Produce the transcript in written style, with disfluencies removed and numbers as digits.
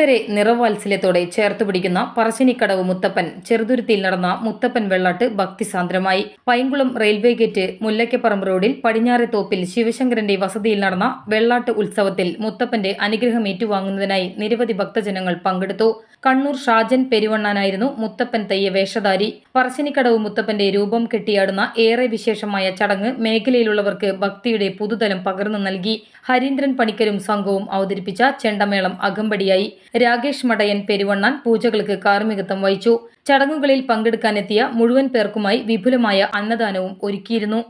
ഭക്തരെ നിറവാത്സല്യത്തോടെ ചേർത്തുപിടിക്കുന്ന പറശ്ശിനിക്കടവ് മുത്തപ്പൻ ചെറുതുരുത്തിയിൽ നടന്ന Muthappan Vellat ഭക്തിസാന്ദ്രമായി. Painkulam railway gate മുല്ലയ്ക്കപ്പറമ്പ് റോഡിൽ പടിഞ്ഞാറെ തോപ്പിൽ ശിവശങ്കരന്റെ വസതിയിൽ നടന്ന വെള്ളാട്ട് ഉത്സവത്തിൽ മുത്തപ്പന്റെ അനുഗ്രഹം ഏറ്റുവാങ്ങുന്നതിനായി നിരവധി ഭക്തജനങ്ങൾ പങ്കെടുത്തു. കണ്ണൂർ ഷാജൻ പെരുവണ്ണാനായിരുന്നു മുത്തപ്പൻ തെയ്യ വേഷധാരി. പറശ്ശിനിക്കടവ് മുത്തപ്പന്റെ രൂപം കെട്ടിയാടുന്ന ഏറെ വിശേഷമായ ചടങ്ങ് മേഖലയിലുള്ളവർക്ക് ഭക്തിയുടെ പുതുതലം പകർന്നു നൽകി. ഹരീന്ദ്രൻ പണിക്കരും സംഘവും അവതരിപ്പിച്ച ചെണ്ടമേളം അകമ്പടിയായി. രാകേഷ് മടയൻ പെരുവണ്ണാൻ പൂജകൾക്ക് കാർമ്മികത്വം വഹിച്ചു. ചടങ്ങുകളിൽ പങ്കെടുക്കാനെത്തിയ മുഴുവൻ പേർക്കുമായി വിപുലമായ അന്നദാനവും ഒരുക്കിയിരുന്നു.